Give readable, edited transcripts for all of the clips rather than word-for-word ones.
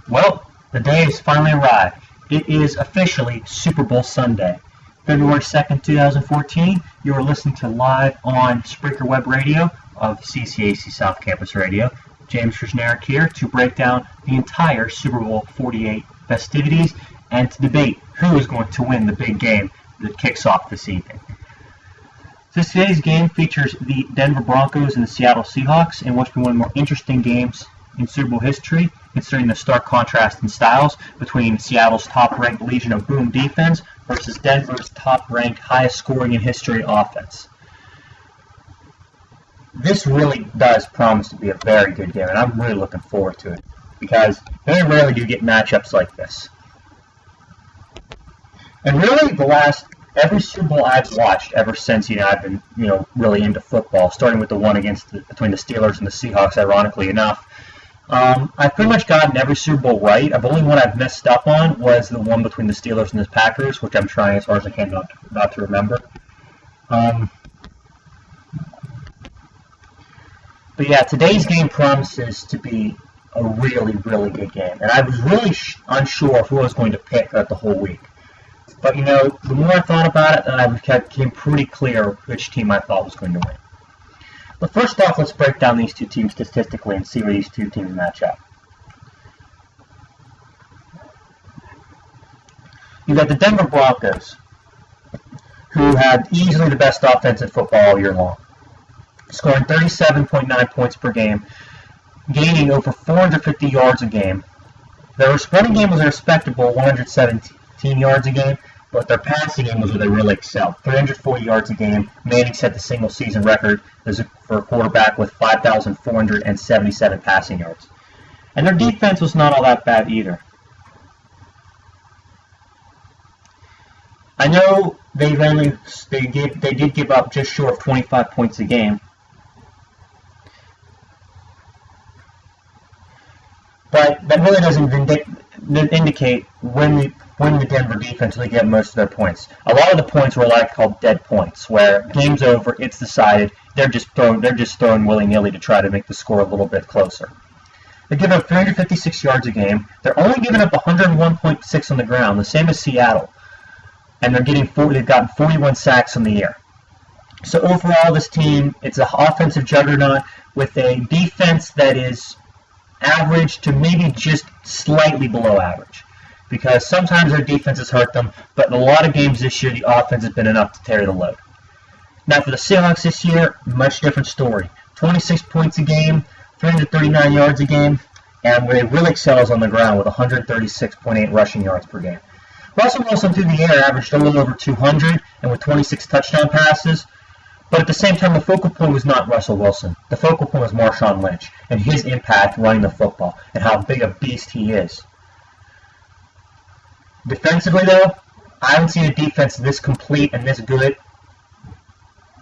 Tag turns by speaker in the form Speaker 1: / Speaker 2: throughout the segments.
Speaker 1: Well, the day has finally arrived. It is officially Super Bowl Sunday. February 2nd, 2014, you are listening to live on Spreaker Web Radio of CCAC South Campus Radio. James Krishnarik here to break down the entire Super Bowl XLVIII festivities and to debate who is going to win the big game that kicks off this evening. So today's game features the Denver Broncos and the Seattle Seahawks, and what's been one of the more interesting games in Super Bowl history, considering the stark contrast in styles between Seattle's top-ranked Legion of Boom defense versus Denver's top-ranked, highest-scoring-in-history offense. This really does promise to be a very good game, and I'm really looking forward to it, because very rarely do you get matchups like this. And really, every Super Bowl I've watched ever since I've been really into football, starting with the one between the Steelers and the Seahawks, ironically enough. I've pretty much gotten every Super Bowl right. The only one I've messed up on was the one between the Steelers and the Packers, which I'm trying as hard as I can not to remember. But yeah, today's game promises to be a really, really good game. And I was really unsure of who I was going to pick throughout the whole week. But the more I thought about it, then I became pretty clear which team I thought was going to win. But first off, let's break down these two teams statistically and see where these two teams match up. You've got the Denver Broncos, who had easily the best offense in football all year long, scoring 37.9 points per game, gaining over 450 yards a game. Their running game was a respectable 117 yards a game, but their passing game was where they really excelled. 340 yards a game. Manning set the single-season record for a quarterback with 5,477 passing yards. And their defense was not all that bad either. I know they did give up just short of 25 points a game, but that really doesn't indicate when the Denver defense really get most of their points. A lot of the points were called dead points, where game's over, it's decided, they're just throwing willy-nilly to try to make the score a little bit closer. They give up 356 yards a game. They're only giving up 101.6 on the ground, the same as Seattle, and they've gotten 41 sacks in the year. So overall, this team, it's an offensive juggernaut with a defense that is average to maybe just slightly below average, because sometimes their defenses hurt them, but in a lot of games this year, the offense has been enough to carry the load. Now for the Seahawks this year, much different story. 26 points a game, 339 yards a game, and where they really excel is on the ground with 136.8 rushing yards per game. Russell Wilson through the air averaged a little over 200, and with 26 touchdown passes. But at the same time, the focal point was not Russell Wilson. The focal point was Marshawn Lynch and his impact running the football and how big a beast he is. Defensively, though, I haven't seen a defense this complete and this good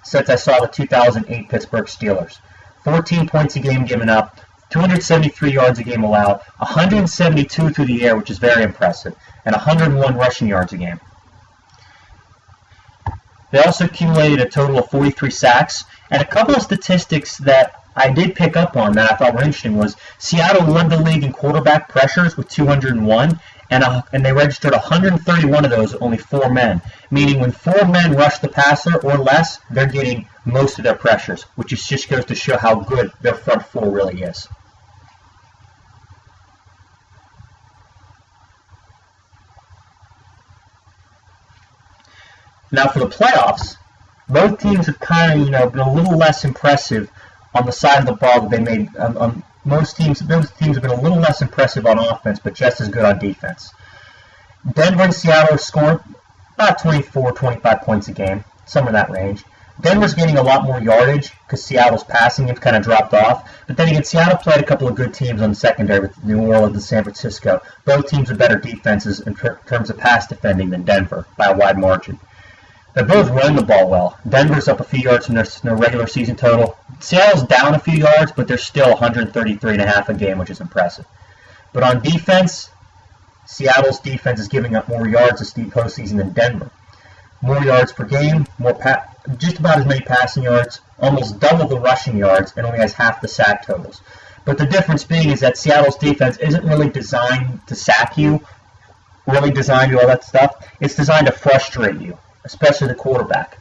Speaker 1: since I saw the 2008 Pittsburgh Steelers. 14 points a game given up, 273 yards a game allowed, 172 through the air, which is very impressive, and 101 rushing yards a game. They also accumulated a total of 43 sacks, and a couple of statistics that I did pick up on that I thought were interesting was Seattle led the league in quarterback pressures with 201, and they registered 131 of those with only 4 men, meaning when 4 men rush the passer or less, they're getting most of their pressures, which just goes to show how good their front four really is. Now for the playoffs, both teams have kind of been a little less impressive on the side of the ball that they made. Both teams have been a little less impressive on offense, but just as good on defense. Denver and Seattle scored about 24, 25 points a game, somewhere in that range. Denver's getting a lot more yardage because Seattle's passing game kind of dropped off. But then again, Seattle played a couple of good teams on the secondary with New Orleans and San Francisco. Both teams have better defenses in terms of pass defending than Denver by a wide margin. They're both running the ball well. Denver's up a few yards from their regular season total. Seattle's down a few yards, but they're still 133.5 a game, which is impressive. But on defense, Seattle's defense is giving up more yards this postseason than Denver. More yards per game, just about as many passing yards, almost double the rushing yards, and only has half the sack totals. But the difference being is that Seattle's defense isn't really designed to sack you, really designed to do all that stuff. It's designed to frustrate you, especially the quarterback,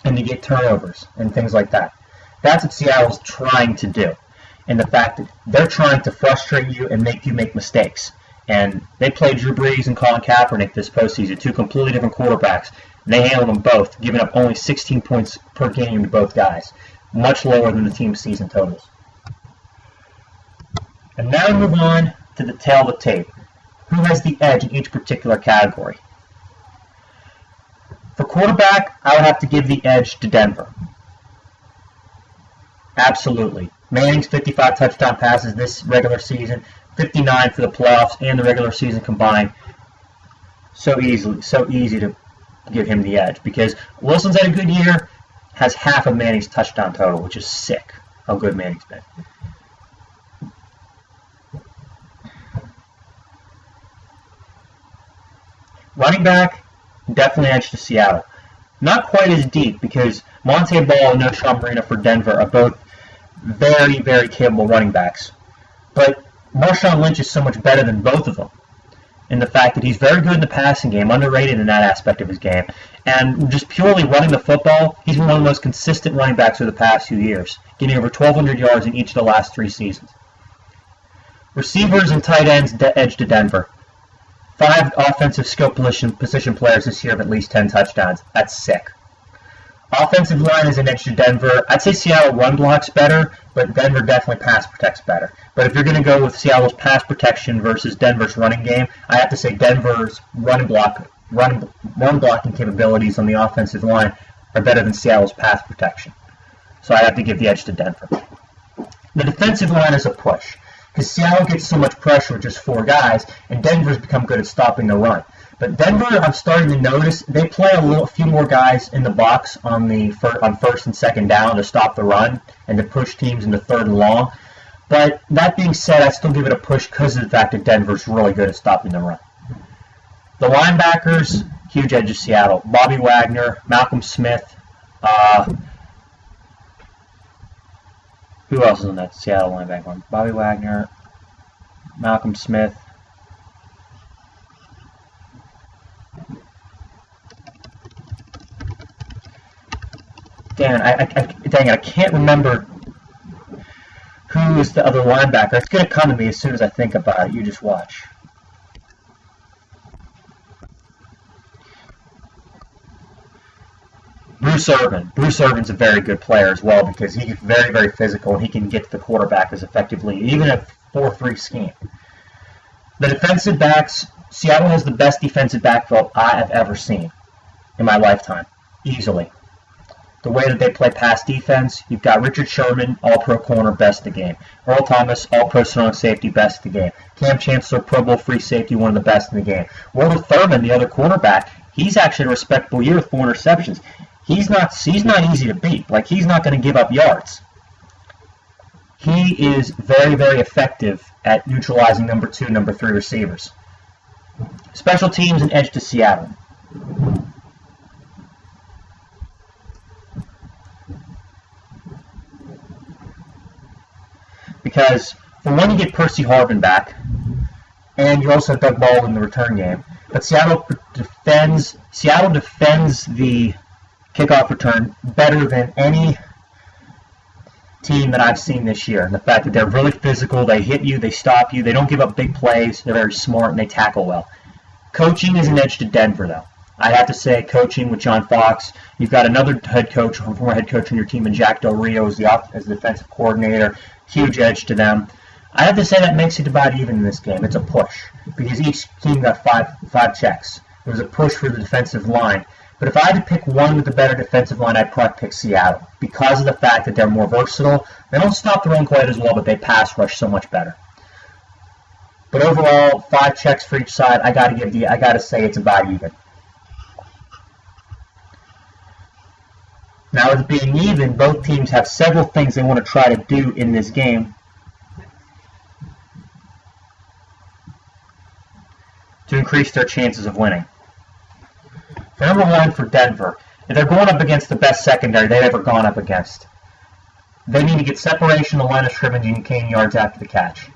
Speaker 1: and to get turnovers and things like that. That's what Seattle's trying to do. And the fact that they're trying to frustrate you and make you make mistakes. And they played Drew Brees and Colin Kaepernick this postseason, two completely different quarterbacks. And they handled them both, giving up only 16 points per game to both guys, much lower than the team's season totals. And now we move on to the tail of the tape. Who has the edge in each particular category? For quarterback, I would have to give the edge to Denver. Absolutely. Manning's 55 touchdown passes this regular season, 59 for the playoffs and the regular season combined. So easy to give him the edge because Wilson's had a good year, has half of Manning's touchdown total, which is sick how good Manning's been. Running back, definitely edge to Seattle. Not quite as deep because Monte Ball and Sean Marino for Denver are both very, very capable running backs. But Marshawn Lynch is so much better than both of them in the fact that he's very good in the passing game, underrated in that aspect of his game. And just purely running the football, he's been one of the most consistent running backs over the past few years, getting over 1,200 yards in each of the last 3 seasons. Receivers and tight ends edge to Denver. 5 offensive skill position players this year have at least 10 touchdowns. That's sick. Offensive line is an edge to Denver. I'd say Seattle run blocks better, but Denver definitely pass protects better. But if you're going to go with Seattle's pass protection versus Denver's running game, I have to say Denver's run blocking capabilities on the offensive line are better than Seattle's pass protection. So I have to give the edge to Denver. The defensive line is a push, because Seattle gets so much pressure with just 4 guys, and Denver's become good at stopping the run. But Denver, I'm starting to notice, they play a few more guys in the box on first and second down to stop the run and to push teams into 3rd and long. But that being said, I still give it a push because of the fact that Denver's really good at stopping the run. The linebackers, huge edge of Seattle. Bobby Wagner, Malcolm Smith. Who else is on that Seattle linebacker one? Bobby Wagner, Malcolm Smith. Dang it, I can't remember who is the other linebacker. It's going to come to me as soon as I think about it. You just watch. Bruce Irvin. Bruce Irvin's a very good player as well because he's very, very physical and he can get to the quarterback as effectively, even a 4-3 scheme. The defensive backs, Seattle has the best defensive backfield I have ever seen in my lifetime, easily. The way that they play pass defense, you've got Richard Sherman, all-pro corner, best of the game. Earl Thomas, all-pro strong safety, best of the game. Cam Chancellor, Pro Bowl free safety, one of the best in the game. Walter Thurman, the other cornerback, he's actually a respectable year with 4 interceptions. He's not easy to beat. Like, he's not going to give up yards. He is very, very effective at neutralizing number 2, number 3 receivers. Special teams and edge to Seattle. Because, for one, you get Percy Harvin back, and you also have Doug Baldwin in the return game. But Seattle defends the kickoff return better than any team that I've seen this year. And the fact that they're really physical, they hit you, they stop you, they don't give up big plays, they're very smart, and they tackle well. Coaching is an edge to Denver, though. I have to say, coaching with John Fox, you've got another former head coach on your team, and Jack Del Rio as the defensive coordinator. Huge edge to them. I have to say that makes it about even in this game. It's a push because each team got five checks. It was a push for the defensive line. But if I had to pick one with the better defensive line, I'd probably pick Seattle because of the fact that they're more versatile. They don't stop the run quite as well, but they pass rush so much better. But overall, 5 checks for each side. I gotta say it's about even. Now, with it being even, both teams have several things they want to try to do in this game to increase their chances of winning. For number 1, for Denver, if they're going up against the best secondary they've ever gone up against, They need to get separation on the line of scrimmage and gain yards after the catch.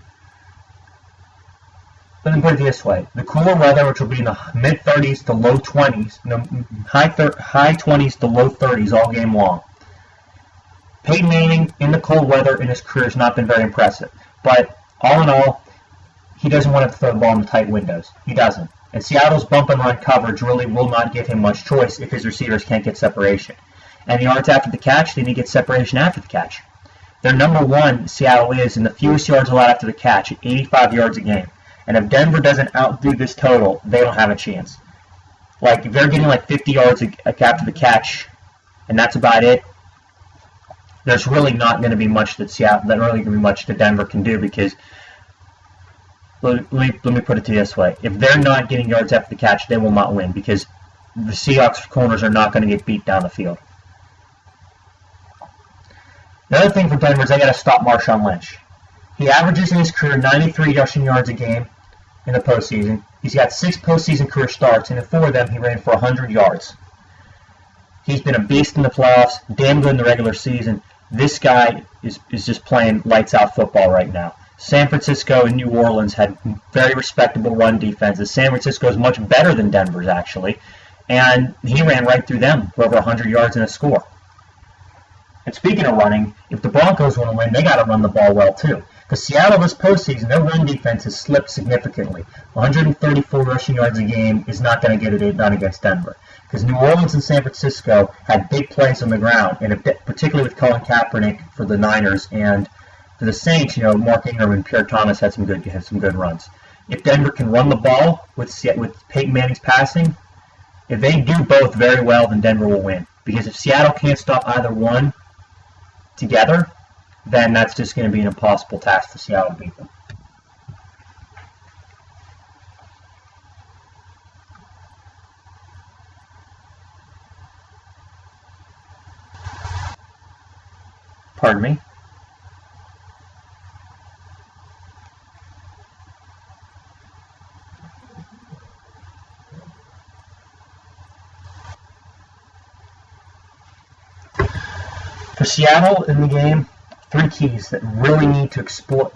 Speaker 1: Let me put it this way. The cooler weather, which will be in the mid-30s to low 20s, high 20s to low 30s all game long. Peyton Manning in the cold weather in his career has not been very impressive. But all in all, he doesn't want to throw the ball in the tight windows. He doesn't. And Seattle's bump and run coverage really will not give him much choice if his receivers can't get separation. And the yards after the catch, they need to get separation after the catch. Their number one, Seattle is, in the fewest yards allowed after the catch, at 85 yards a game. And if Denver doesn't outdo this total, they don't have a chance. Like, if they're getting like 50 yards after the catch, and that's about it, there's really not going to be much that Denver can do, because let me put it to you this way. If they're not getting yards after the catch, they will not win, because the Seahawks corners are not going to get beat down the field. The other thing for Denver is they got to stop Marshawn Lynch. He averages in his career 93 rushing yards a game in the postseason. He's got 6 postseason career starts, and in 4 of them he ran for 100 yards. He's been a beast in the playoffs, damn good in the regular season. This guy is just playing lights-out football right now. San Francisco and New Orleans had very respectable run defenses. San Francisco is much better than Denver's, actually, and he ran right through them for over 100 yards and a score. And speaking of running, if the Broncos want to win, they got to run the ball well, too. Because Seattle this postseason, their run defense has slipped significantly. 134 rushing yards a game is not going to get it done against Denver. Because New Orleans and San Francisco had big plays on the ground, and particularly with Colin Kaepernick for the Niners, and for the Saints, Mark Ingram and Pierre Thomas had some good runs. If Denver can run the ball with Peyton Manning's passing, if they do both very well, then Denver will win. Because if Seattle can't stop either one together, then that's just going to be an impossible task for Seattle to beat them. Pardon me? For Seattle in the game, 3 keys that really need to exploit.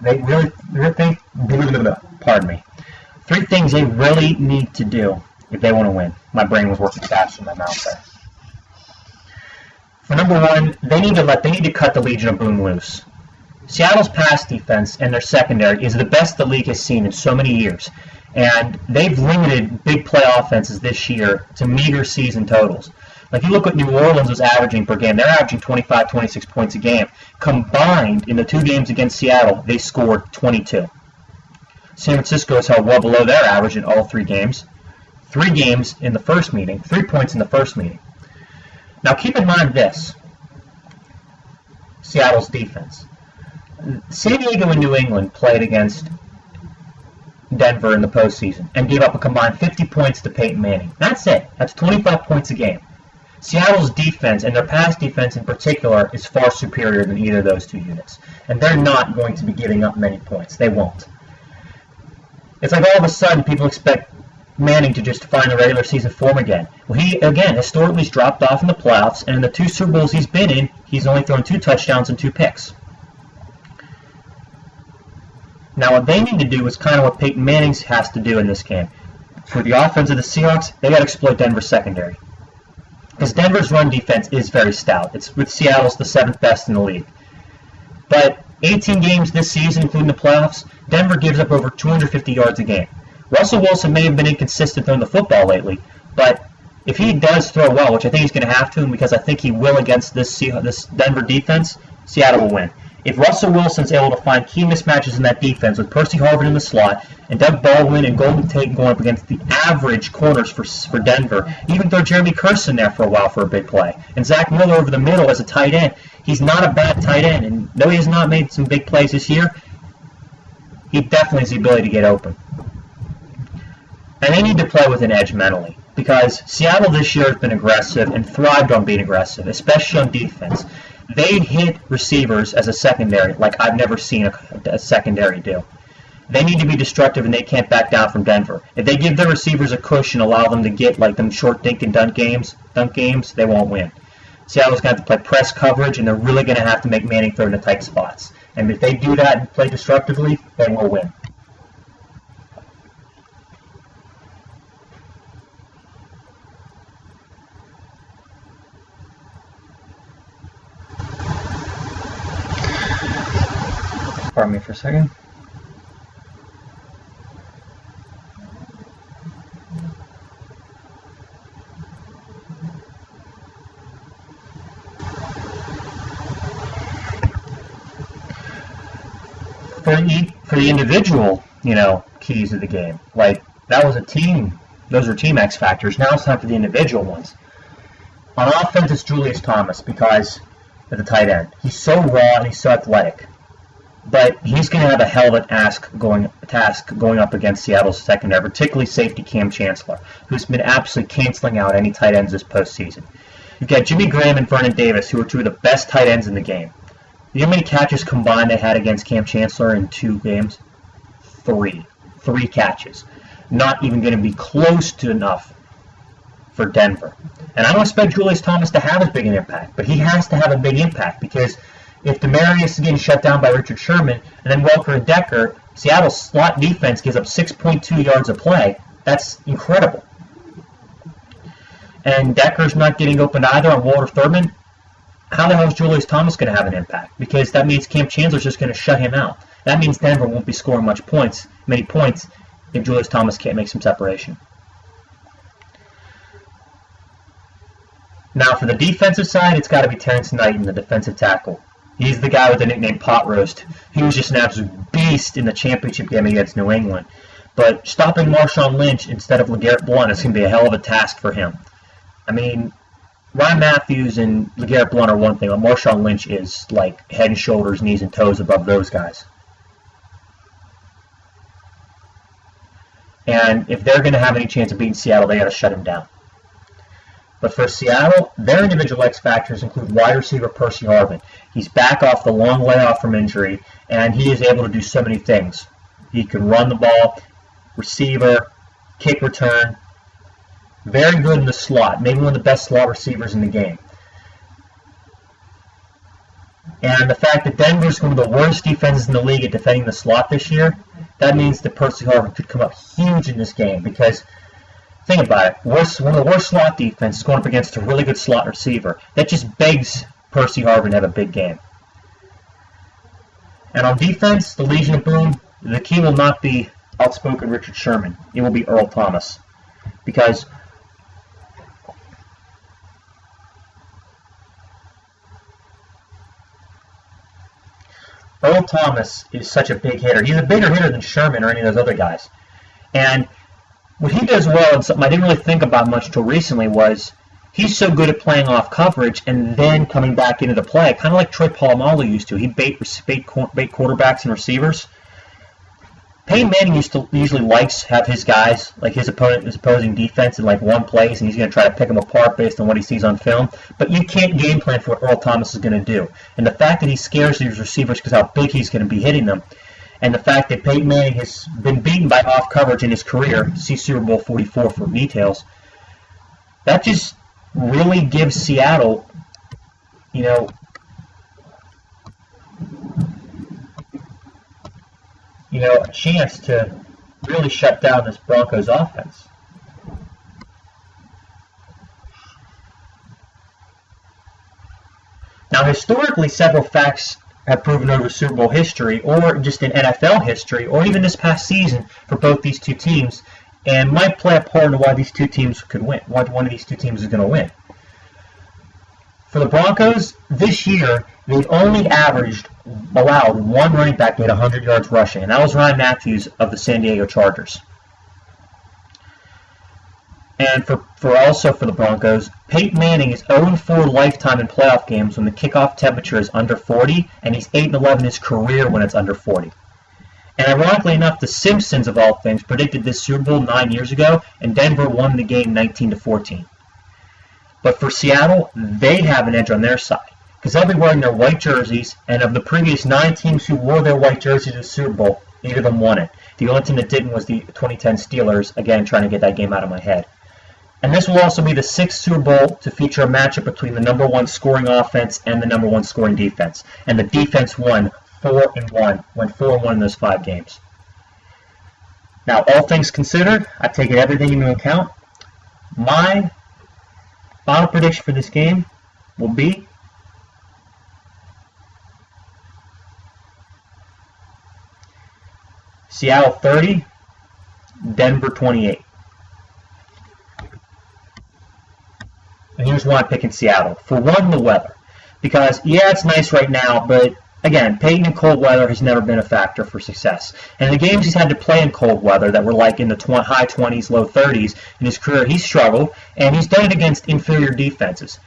Speaker 1: Pardon me. 3 things they really need to do if they want to win. My brain was working faster than my mouth there. For number 1, they need to cut the Legion of Boom loose. Seattle's pass defense and their secondary is the best the league has seen in so many years, and they've limited big play offenses this year to meager season totals. Like, you look what New Orleans was averaging per game. They're averaging 25, 26 points a game. Combined, in the 2 games against Seattle, they scored 22. San Francisco is held well below their average in all 3 games. 3 games in the first meeting, 3 points in the first meeting. Now, keep in mind this. Seattle's defense. San Diego and New England played against Denver in the postseason and gave up a combined 50 points to Peyton Manning. That's it. That's 25 points a game. Seattle's defense, and their pass defense in particular, is far superior than either of those 2 units. And they're not going to be giving up many points. They won't. It's like all of a sudden people expect Manning to just find the regular season form again. Well, he, again, historically has dropped off in the playoffs, and in the 2 Super Bowls he's been in, he's only thrown 2 touchdowns and 2 picks. Now, what they need to do is kind of what Peyton Manning has to do in this game. For the offense of the Seahawks, they got to exploit Denver's secondary. Because Denver's run defense is very stout. It's with Seattle's the 7th best in the league. But 18 games this season, including the playoffs, Denver gives up over 250 yards a game. Russell Wilson may have been inconsistent throwing the football lately, but if he does throw well, which I think he's going to have to, because I think he will against this Denver defense, Seattle will win. If Russell Wilson's able to find key mismatches in that defense with Percy Harvin in the slot and Doug Baldwin and Golden Tate going up against the average corners for Denver, even throw Jeremy Curse in there for a while for a big play, and Zach Miller over the middle as a tight end, he's not a bad tight end, and though he has not made some big plays this year, he definitely has the ability to get open. And they need to play with an edge mentally, because Seattle this year has been aggressive and thrived on being aggressive, especially on defense. They hit receivers as a secondary like I've never seen a secondary do. They need to be destructive, and they can't back down from Denver. If they give their receivers a cushion and allow them to get like them short dink and dunk games, they won't win. Seattle's going to have to play press coverage, and they're really going to have to make Manning throw into tight spots. And if they do that and play disruptively, they will win. Pardon me for a second. For the individual, keys of the game, like that was a team. Those are team X factors. Now it's time for the individual ones. On offense, it's Julius Thomas because at the tight end, he's so raw and he's so athletic. But he's going to have a hell of a task going up against Seattle's secondary, particularly safety Cam Chancellor, who's been absolutely canceling out any tight ends this postseason. You've got Jimmy Graham and Vernon Davis, who are two of the best tight ends in the game. You know how many catches combined they had against Cam Chancellor in 2 games? 3. 3 catches. Not even going to be close to enough for Denver. And I don't expect Julius Thomas to have as big an impact, but he has to have a big impact because if Demarius is getting shut down by Richard Sherman and then Welker and Decker, Seattle's slot defense gives up 6.2 yards a play. That's incredible. And Decker's not getting open either on Walter Thurman. How the hell is Julius Thomas going to have an impact? Because that means Cam Chancellor's just going to shut him out. That means Denver won't be scoring many points, if Julius Thomas can't make some separation. Now for the defensive side, it's got to be Terrence Knighton, the defensive tackle. He's the guy with the nickname Pot Roast. He was just an absolute beast in the championship game against New England. But stopping Marshawn Lynch instead of LeGarrette Blount is going to be a hell of a task for him. I mean, Ryan Matthews and LeGarrette Blount are one thing, but Marshawn Lynch is like head and shoulders, knees and toes above those guys. And if they're going to have any chance of beating Seattle, they got to shut him down. But for Seattle, their individual X factors include wide receiver Percy Harvin. He's back off the long layoff from injury, and he is able to do so many things. He can run the ball, receiver, kick return. Very good in the slot, maybe one of the best slot receivers in the game. And the fact that Denver's one of the worst defenses in the league at defending the slot this year, that means that Percy Harvin could come up huge in this game because think about it. One of the worst slot defenses going up against a really good slot receiver. That just begs Percy Harvin to have a big game. And on defense, the Legion of Boom, the key will not be outspoken Richard Sherman. It will be Earl Thomas. Because Earl Thomas is such a big hitter. He's a bigger hitter than Sherman or any of those other guys. And what he does well, and something I didn't really think about much till recently, was he's so good at playing off coverage and then coming back into the play, kind of like Troy Polamalu used to. He'd bait quarterbacks and receivers. Peyton Manning usually likes to have his guys, like his opposing defense, in like one place, and he's going to try to pick them apart based on what he sees on film. But you can't game plan for what Earl Thomas is going to do. And the fact that he scares these receivers because how big he's going to be hitting them, and the fact that Peyton Manning has been beaten by off coverage in his career, see Super Bowl 44 for details, that just really gives Seattle, a chance to really shut down this Broncos offense. Now, historically, several facts have proven over Super Bowl history, or just in NFL history, or even this past season for both these two teams, and might play a part in why these two teams could win, why one of these two teams is going to win. For the Broncos, this year, they've only allowed one running back to hit 100 yards rushing, and that was Ryan Matthews of the San Diego Chargers. And for the Broncos, Peyton Manning is 0-4 lifetime in playoff games when the kickoff temperature is under 40, and he's 8-11 in his career when it's under 40. And ironically enough, the Simpsons, of all things, predicted this Super Bowl 9 years ago, and Denver won the game 19-14. But for Seattle, they have an edge on their side, because they'll be wearing their white jerseys, and of the previous 9 teams who wore their white jerseys to the Super Bowl, 8 of them won it. The only team that didn't was the 2010 Steelers, again, trying to get that game out of my head. And this will also be the 6th Super Bowl to feature a matchup between the #1 scoring offense and the #1 scoring defense. And the defense won 4-1, went 4-1 in those 5 games. Now, all things considered, I've taken everything into account. My final prediction for this game will be Seattle 30, Denver 28. And here's why I'm picking Seattle. For one, the weather. Because, yeah, it's nice right now, but again, Peyton in cold weather has never been a factor for success. And the games he's had to play in cold weather that were like in the high 20s, low 30s in his career, he's struggled, and he's done it against inferior defenses.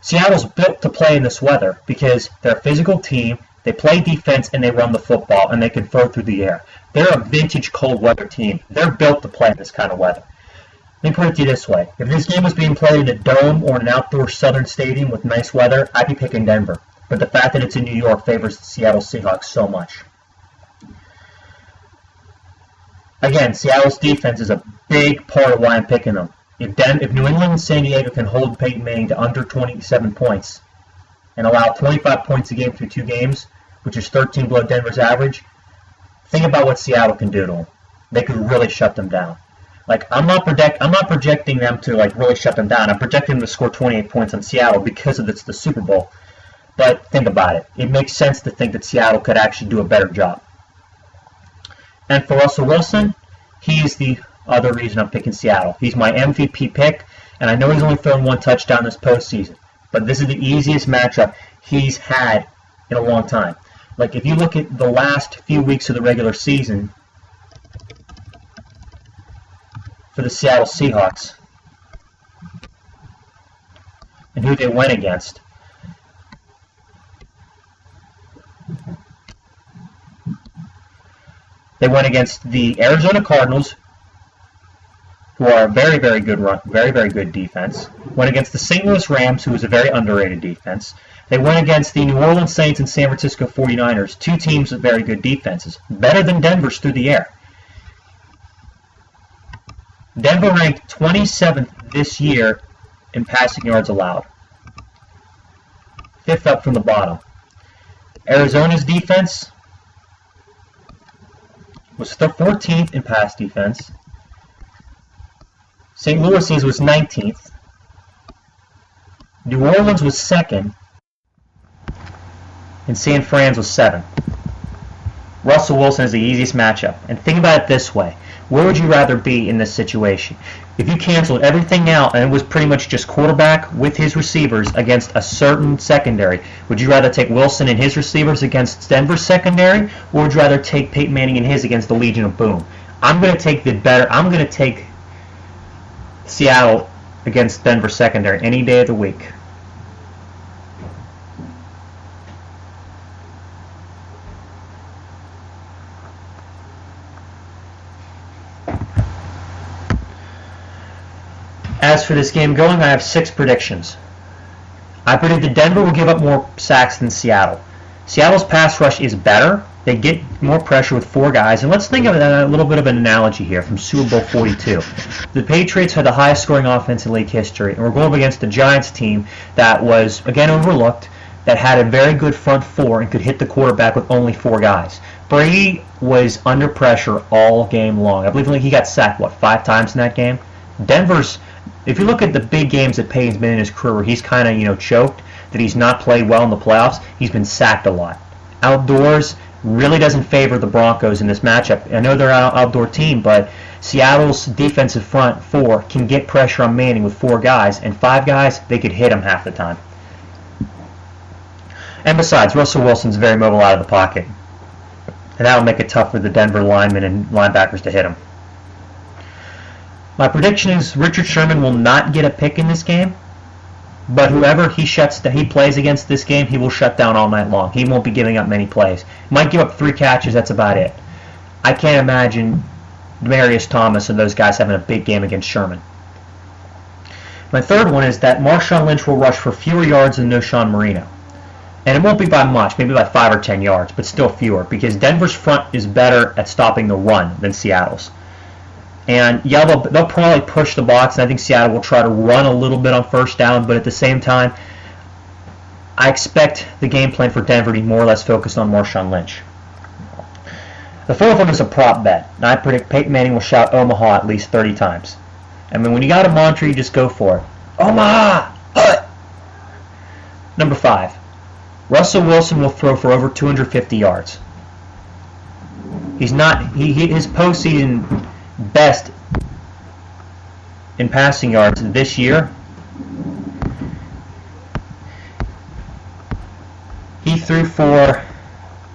Speaker 1: Seattle's built to play in this weather because they're a physical team, they play defense, and they run the football, and they can throw through the air. They're a vintage cold weather team. They're built to play in this kind of weather. Let me put it to you this way. If this game was being played in a dome or an outdoor southern stadium with nice weather, I'd be picking Denver. But the fact that it's in New York favors the Seattle Seahawks so much. Again, Seattle's defense is a big part of why I'm picking them. If New England and San Diego can hold Peyton Manning to under 27 points and allow 25 points a game through 2 games, which is 13 below Denver's average, think about what Seattle can do to them. They could really shut them down. Like, I'm not projecting them to like really shut them down. I'm projecting them to score 28 points on Seattle because it's the Super Bowl. But think about it. It makes sense to think that Seattle could actually do a better job. And for Russell Wilson, he's the other reason I'm picking Seattle. He's my MVP pick, and I know he's only thrown 1 touchdown this postseason. But this is the easiest matchup he's had in a long time. Like, if you look at the last few weeks of the regular season for the Seattle Seahawks and who they went against, they went against the Arizona Cardinals, who are a very, very good run, very, very good defense. Went against the St. Louis Rams, who is a very underrated defense. They went against the New Orleans Saints and San Francisco 49ers, 2 teams with very good defenses, better than Denver's through the air. Denver ranked 27th this year in passing yards allowed, 5th up from the bottom. Arizona's defense was 14th in pass defense. St. Louis's was 19th. New Orleans was 2nd. And San Fran's was 7th. Russell Wilson is the easiest matchup. And think about it this way. Where would you rather be in this situation? If you canceled everything out and it was pretty much just quarterback with his receivers against a certain secondary, would you rather take Wilson and his receivers against Denver's secondary, or would you rather take Peyton Manning and his against the Legion of Boom? I'm going to take Seattle against Denver secondary any day of the week. As for this game going, I have 6 predictions. I predicted Denver will give up more sacks than Seattle. Seattle's pass rush is better. They get more pressure with 4 guys. And let's think of a little bit of an analogy here from Super Bowl 42. The Patriots had the highest scoring offense in league history, and we're going up against the Giants team that was, again, overlooked, that had a very good front 4 and could hit the quarterback with only 4 guys. Brady was under pressure all game long. I believe he got sacked, 5 times in that game? Denver's, if you look at the big games that Peyton's been in his career where he's kind of, choked, that he's not played well in the playoffs, he's been sacked a lot. Outdoors really doesn't favor the Broncos in this matchup. I know they're an outdoor team, but Seattle's defensive front 4 can get pressure on Manning with 4 guys, and 5 guys, they could hit him half the time. And besides, Russell Wilson's very mobile out of the pocket, and that'll make it tough for the Denver linemen and linebackers to hit him. My prediction is Richard Sherman will not get a pick in this game, but whoever he plays against this game, he will shut down all night long. He won't be giving up many plays. He might give up 3 catches, that's about it. I can't imagine Demarius Thomas and those guys having a big game against Sherman. My third one is that Marshawn Lynch will rush for fewer yards than Noshawn Marino. And it won't be by much, maybe by 5 or 10 yards, but still fewer, because Denver's front is better at stopping the run than Seattle's. And yeah, they'll probably push the box, and I think Seattle will try to run a little bit on first down, but at the same time, I expect the game plan for Denver to be more or less focused on Marshawn Lynch. The fourth one is a prop bet, and I predict Peyton Manning will shout Omaha at least 30 times. I mean, when you got a mantra, you just go for it. Omaha! Hut! Number 5. Russell Wilson will throw for over 250 yards. He's not his postseason best in passing yards this year. He threw for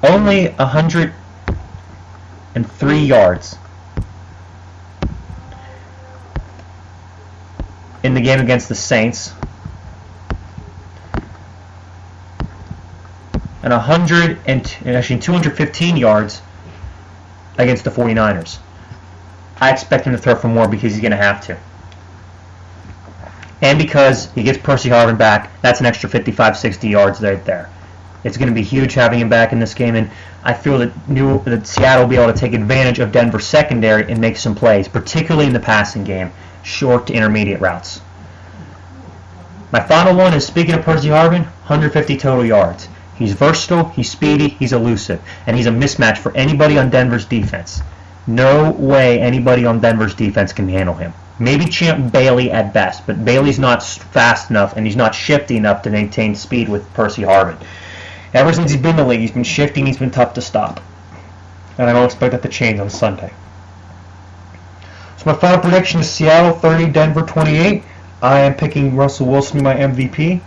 Speaker 1: only 103 yards in the game against the Saints, and 215 yards against the 49ers. I expect him to throw for more because he's going to have to. And because he gets Percy Harvin back, that's an extra 55, 60 yards right there. It's going to be huge having him back in this game, and I feel that Seattle will be able to take advantage of Denver's secondary and make some plays, particularly in the passing game, short to intermediate routes. My final one is, speaking of Percy Harvin, 150 total yards. He's versatile, he's speedy, he's elusive, and he's a mismatch for anybody on Denver's defense. No way anybody on Denver's defense can handle him. Maybe Champ Bailey at best, but Bailey's not fast enough and he's not shifty enough to maintain speed with Percy Harvin. Ever since he's been in the league, he's been shifting, he's been tough to stop. And I don't expect that to change on Sunday. So my final prediction is Seattle 30, Denver 28. I am picking Russell Wilson to my MVP.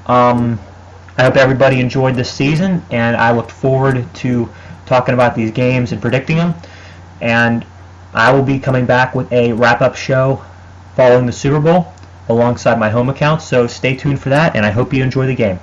Speaker 1: I hope everybody enjoyed this season, and I look forward to talking about these games and predicting them. And I will be coming back with a wrap-up show following the Super Bowl alongside my home account, so stay tuned for that, and I hope you enjoy the game.